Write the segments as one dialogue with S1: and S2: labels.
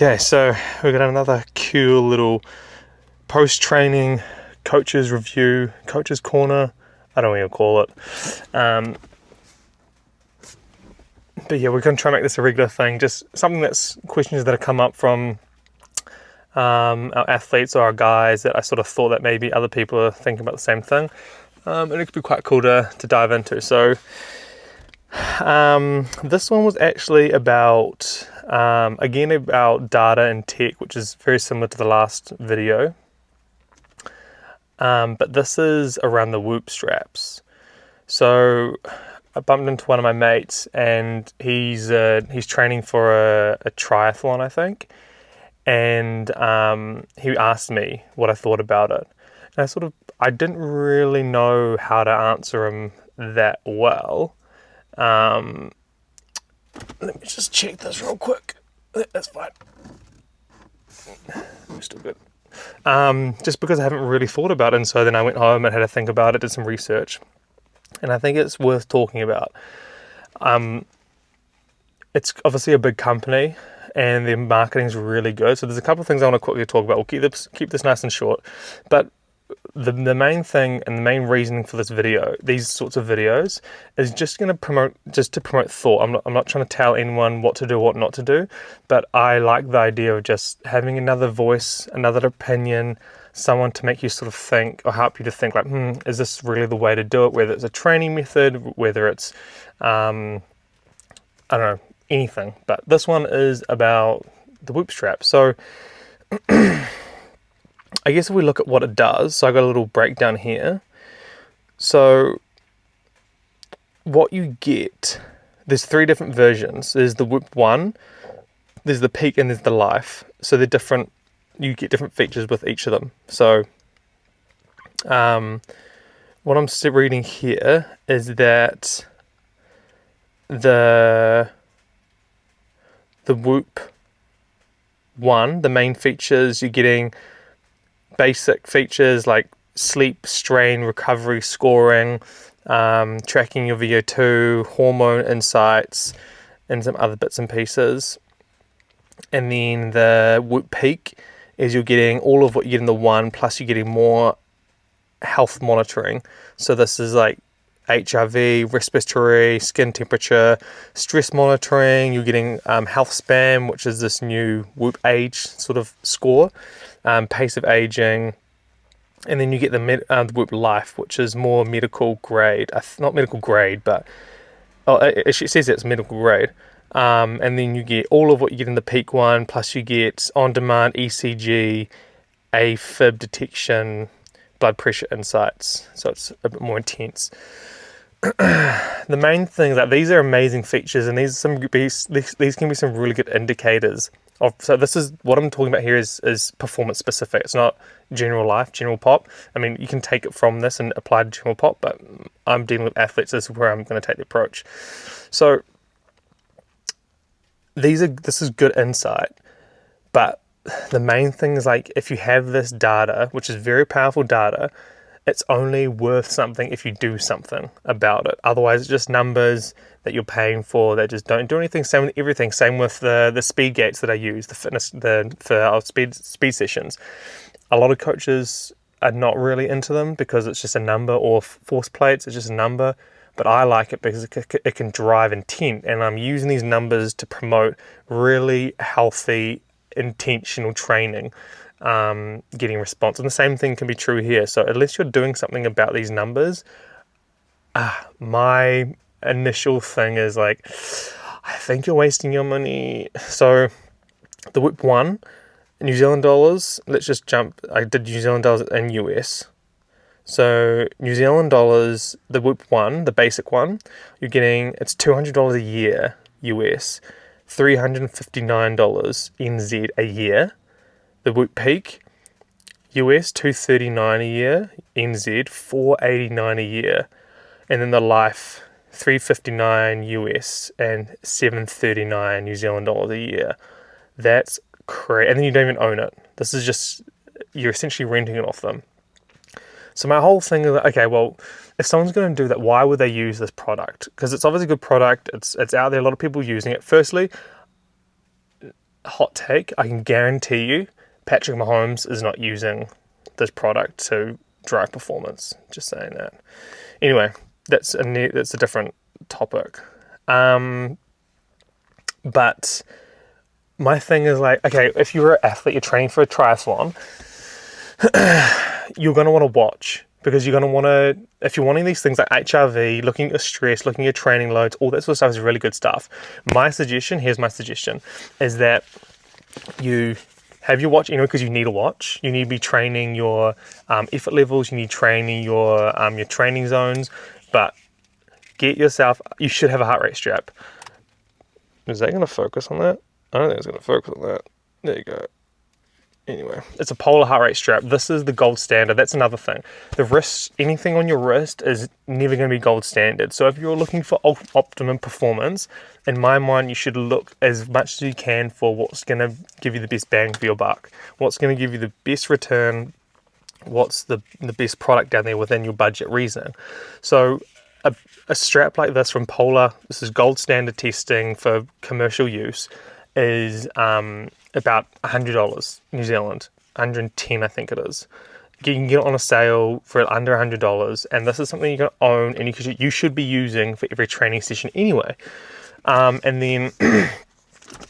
S1: Okay, so we've got another cool little post-training coaches review, coaches corner, I don't know what you call it. But yeah, we're going to try and make this a regular thing, just something that's questions that have come up from our athletes or our guys that I sort of thought that maybe other people are thinking about the same thing. And it could be quite cool to dive into. So this one was actually about, again, about data and tech, which is very similar to the last video. But this is around the Whoop straps. So I bumped into one of my mates, and he's training for a triathlon, I think. And he asked me what I thought about it. And I didn't really know how to answer him that well. Let me just check this real quick. That's fine. We're still good. Just because I haven't really thought about it, and so then I went home and had to think about it, did some research, and I think it's worth talking about. It's obviously a big company, and their marketing is really good. So there's a couple of things I want to quickly talk about. We'll keep this nice and short, but the main thing and the main reasoning for this video, these sorts of videos, is just to promote thought. I'm not trying to tell anyone what to do, what not to do, but I like the idea of just having another voice, another opinion, someone to make you sort of think or help you to think like, is this really the way to do it? Whether it's a training method, whether it's, I don't know, anything. But this one is about the Whoop strap. So I guess if we look at what it does, so I got a little breakdown here. So what you get, there's 3 different versions. There's the Whoop 1, there's the Peak, and there's the Life. So they're different, you get different features with each of them. So what I'm reading here is that the Whoop 1, the main features, you're getting basic features like sleep, strain, recovery, scoring, tracking your VO2, hormone insights, and some other bits and pieces. And then the Whoop Peak is you're getting all of what you get in the 1, plus you're getting more health monitoring. So this is like HRV, respiratory, skin temperature, stress monitoring. You're getting health span, which is this new Whoop age sort of score, pace of aging, and then you get the Whoop Life, which is more medical grade. Not medical grade, but it says it's medical grade. And then you get all of what you get in the Peak one, plus you get on-demand ECG, AFib detection, blood pressure insights. So it's a bit more intense. The main thing is that these are amazing features, and these can be some really good indicators of. So this is what I'm talking about here is performance specific. It's not general pop. I mean, you can take it from this and apply to general pop, but I'm dealing with athletes. This is where I'm going to take the approach. So this is good insight, but the main thing is, like, if you have this data, which is very powerful data, it's only worth something if you do something about it. Otherwise, it's just numbers that you're paying for that just don't do anything. Same with everything. Same with the speed gates that I use, for our speed sessions. A lot of coaches are not really into them because it's just a number, or force plates, it's just a number. But I like it because it can drive intent, and I'm using these numbers to promote really healthy, intentional training, getting response. And the same thing can be true here. So unless you're doing something about these numbers, my initial thing is like, I think you're wasting your money. So the Whoop 1, New Zealand dollars, let's just jump. I did New Zealand dollars in US. So New Zealand dollars, the Whoop 1, the basic one, it's $200 a year US, $359 NZ a year. The Whoop Peak, US, $239 a year, NZ, $489 a year. And then the Life, $359 US and $739 New Zealand dollars a year. That's crazy. And then you don't even own it. This is just, you're essentially renting it off them. So my whole thing is, okay, well, if someone's going to do that, why would they use this product? Because it's obviously a good product. It's out there. A lot of people using it. Firstly, hot take, I can guarantee you Patrick Mahomes is not using this product to drive performance. Just saying that. Anyway, that's a different topic. But my thing is like, okay, if you're an athlete, you're training for a triathlon, you're going to want to watch, because you're going to want to, if you're wanting these things like HRV, looking at your stress, looking at your training loads, all that sort of stuff is really good stuff. Here's my suggestion, is that you have your watch anyway, because you need a watch. You need to be training your effort levels, you need training your training zones, but you should have a heart rate strap. Is that going to focus on that? I don't think it's going to focus on that. There you go. Anyway, it's a polar heart rate strap. This is the gold standard. That's another thing. The wrist, anything on your wrist is never going to be gold standard. So if you're looking for optimum performance, in my mind, you should look as much as you can for what's going to give you the best bang for your buck. What's going to give you the best return. What's the best product down there within your budget reason. So a strap like this from Polar, this is gold standard testing for commercial use, is about $100 New Zealand, 110 I think it is. You can get it on a sale for under $100, and this is something you can own and you should be using for every training session anyway. And then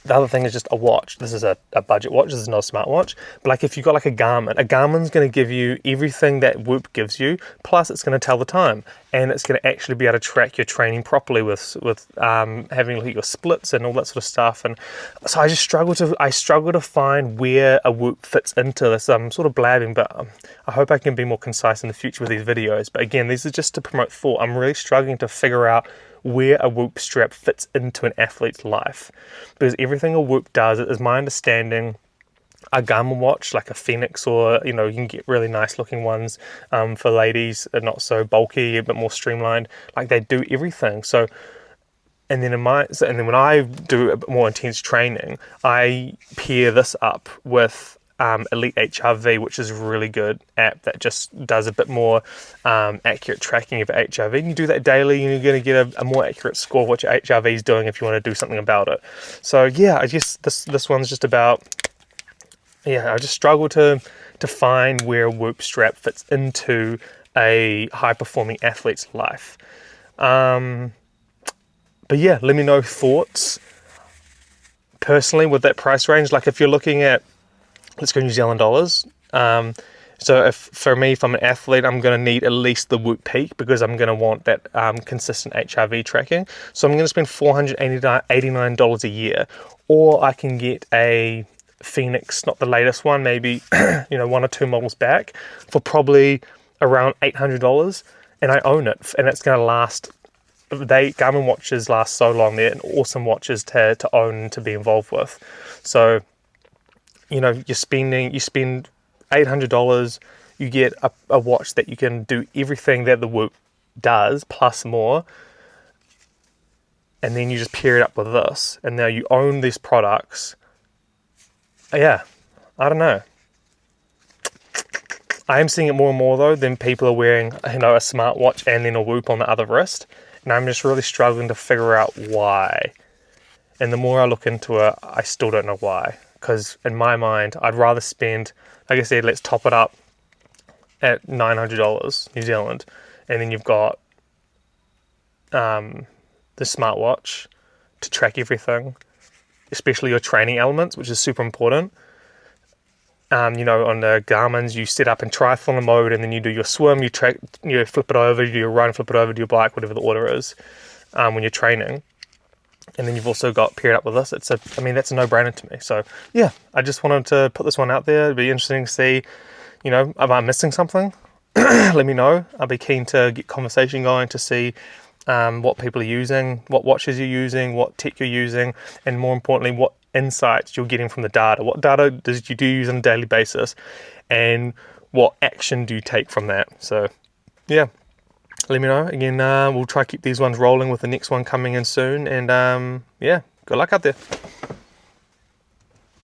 S1: the other thing is just a watch. This is a budget watch. This is not a smartwatch. But like if you've got like a Garmin's going to give you everything that Whoop gives you, plus it's going to tell the time, and it's going to actually be able to track your training properly with having a look at your splits and all that sort of stuff. And so I struggle to find where a Whoop fits into this. I'm sort of blabbing, but I hope I can be more concise in the future with these videos. But again, these are just to promote thought. I'm really struggling to figure out where a Whoop strap fits into an athlete's life, because everything a Whoop does, is my understanding, a Garmin watch like a Fenix, or you can get really nice looking ones for ladies, are not so bulky, a bit more streamlined, like they do everything. So and then when I do a bit more intense training, I pair this up with Elite HRV, which is a really good app that just does a bit more accurate tracking of HRV. And you do that daily, and you're going to get a more accurate score of what your HRV is doing if you want to do something about it. So yeah, I guess this one's just about, I just struggle to find where a Whoop strap fits into a high performing athlete's life. But yeah, let me know thoughts personally with that price range. Like if you're looking at, let's go New Zealand dollars. So if I'm an athlete, I'm going to need at least the Whoop Peak, because I'm going to want that consistent HRV tracking. So I'm going to spend $489 a year, or I can get a Fenix, not the latest one, maybe one or two models back, for probably around $800, and I own it, and it's going to last. Garmin watches last so long. They're awesome watches to own and to be involved with. So you spend $800, you get a watch that you can do everything that the Whoop does plus more, and then you just pair it up with this, and now you own these products. Yeah, I don't know. I am seeing it more and more though. Then people are wearing a smartwatch and then a Whoop on the other wrist, and I'm just really struggling to figure out why. And the more I look into it, I still don't know why. Because in my mind, I'd rather spend, like I said, let's top it up at $900 New Zealand, and then you've got the smartwatch to track everything, especially your training elements, which is super important. On the Garmin's, you set up in triathlon mode, and then you do your swim, you flip it over, you do your run, flip it over, do your bike, whatever the order is, when you're training. And then you've also got paired up with this. That's a no-brainer to me. So yeah, I just wanted to put this one out there. It'd be interesting to see, am I missing something? Let me know. I'll be keen to get conversation going to see what people are using, what watches you're using, what tech you're using, and more importantly, what insights you're getting from the data. What data do you use on a daily basis, and what action do you take from that? So yeah. Let me know. Again, we'll try to keep these ones rolling with the next one coming in soon. And good luck out there.